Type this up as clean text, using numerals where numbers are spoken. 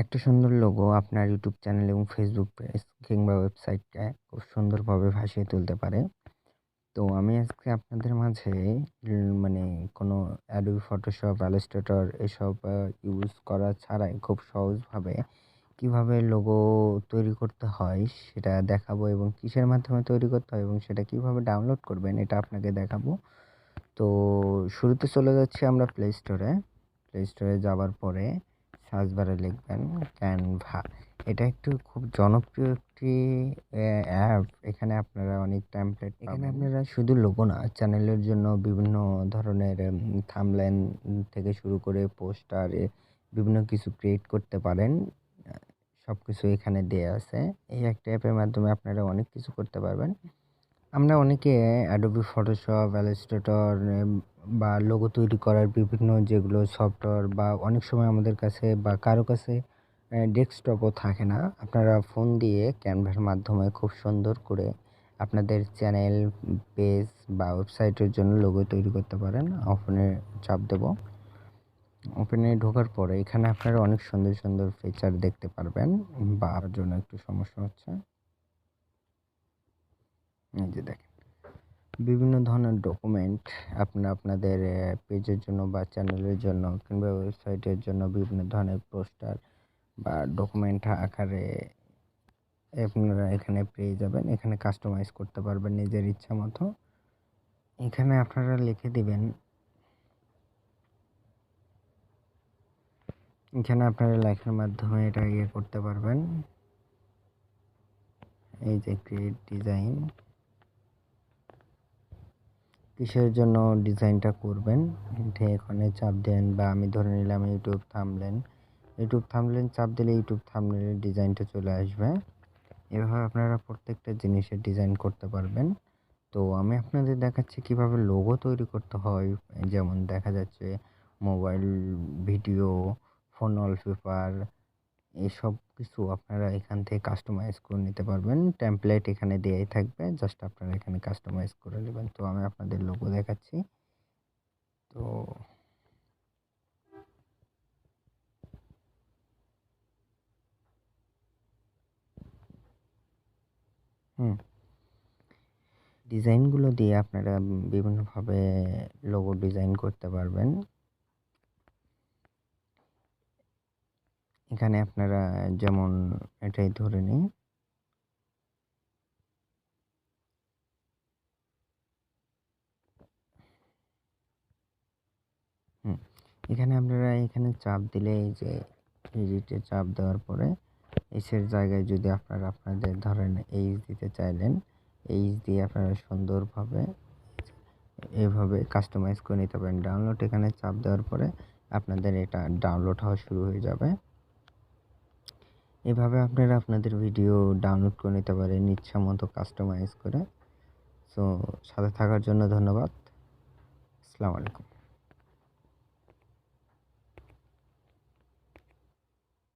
একটা সুন্দর লোগো আপনার ইউটিউব চ্যানেল এবং ফেসবুক পেজ কিংবা ওয়েবসাইটকে খুব সুন্দরভাবে ভাসিয়ে তুলতে পারে। তো আমি আজকে আপনাদের মাঝে মানে কোনো অ্যাডোবি ফটোশপ, ইলাস্ট্রেটর এসব ইউজ করা ছাড়াই খুব সহজভাবে কিভাবে লোগো তৈরি করতে হয় সেটা দেখাবো এবং কিসের মাধ্যমে তৈরি করতে হয় এবং সেটা কিভাবে ডাউনলোড করবেন এটা আপনাকে দেখাবো। তো শুরুতে চলে যাচ্ছি আমরা প্লে স্টোরে। প্লে স্টোরে যাওয়ার পরে সার্চ বারে লিখবেন ক্যানভা। এটা একটু খুব জনপ্রিয় একটি অ্যাপ। এখানে আপনারা অনেক টেমপ্লেট পাবেন। এখানে আপনারা শুধু লোগো না, চ্যানেলের জন্য বিভিন্ন ধরনের থাম্বনেল থেকে শুরু করে পোস্টার বিভিন্ন কিছু ক্রিয়েট করতে পারেন। সবকিছু এখানে দেয়া আছে। এই একটা অ্যাপের মাধ্যমে আপনারা অনেক কিছু করতে পারবেন। আমরা অনেকে অ্যাডোবি ফটোশপ, ইলাস্ট্রেটর বা লোগো তৈরি করার বিভিন্ন যেগুলো সফটওয়্যার বা অনেক সময় আমাদের কাছে বা কারো কাছে ডেস্কটপও থাকে না। আপনারা ফোন দিয়ে ক্যানভার মাধ্যমে খুব সুন্দর করে আপনাদের চ্যানেল, পেজ বা ওয়েবসাইটের জন্য লোগো তৈরি করতে পারেন। ওপেনে চাপ দেব। ওপেনে ঢোকার পরে এখানে আপনারা অনেক সুন্দর সুন্দর ফিচার দেখতে পারবেন। বা জন্য একটু সমস্যা হচ্ছে। এই যে দেখেন, বিভিন্ন ধরনের ডকুমেন্ট আপনাদের পেজের জন্য বা চ্যানেলের জন্য কিংবা ওয়েবসাইটের জন্য বিভিন্ন ধরনের পোস্টার বা ডকুমেন্ট আকারে আপনারা এখানে পেয়ে যাবেন। এখানে কাস্টমাইজ করতে পারবেন নিজের ইচ্ছা মতো। এখানে আপনারা লিখে দিবেন, এখানে আপনারা লেখার মাধ্যমে এটা করতে পারবেন। এই যে ক্রিয়েট ডিজাইন, কিসের জন্য ডিজাইনটা করবেন এটা এখানে চাপ দেন। বা আমি ধরে নিলাম ইউটিউব থাম্বনেল চাপ দিলে ইউটিউব থাম্বনেলের ডিজাইনটা চলে আসবে। এভাবে আপনারা প্রত্যেকটা জিনিসের ডিজাইন করতে পারবেন। তো আমি আপনাদের দেখাচ্ছি কিভাবে লোগো তৈরি করতে হয়। যেমন দেখা যাচ্ছে মোবাইল, ভিডিও, ফোন ওয়ালপেপার এসব কিছু আপনারা এখান থেকে কাস্টমাইজ করে নিতে পারবেন। টেমপ্লেট এখানে দেয়াই থাকবে, জাস্ট আপনারা এখানে কাস্টমাইজ করে নেবেন। তো আমি আপনাদের লোগো দেখাচ্ছি। তো ডিজাইনগুলো দিয়ে আপনারা বিভিন্নভাবে লোগো ডিজাইন করতে পারবেন। এখানে আপনারা যেমন এটাই ধরে নিই, এখানে আপনারা এখানে চাপ দিলে এই যে এডিটে চাপ দেওয়ার পরে এসের জায়গায় যদি আপনারা আপনাদের ধরেন এইচ দিতে চাইলেন, এইচ দিয়ে আপনারা সুন্দরভাবে এভাবে কাস্টমাইজ করে নিতে পারেন। ডাউনলোড এখানে চাপ দেওয়ার পরে আপনাদের এটা ডাউনলোড হওয়া শুরু হয়ে যাবে। এভাবে আপনারা আপনাদের ভিডিও ডাউনলোড করে নিতে পারেন ইচ্ছা মতো কাস্টমাইজ করে। সো সাথে থাকার জন্য ধন্যবাদ। আসসালামু আলাইকুম।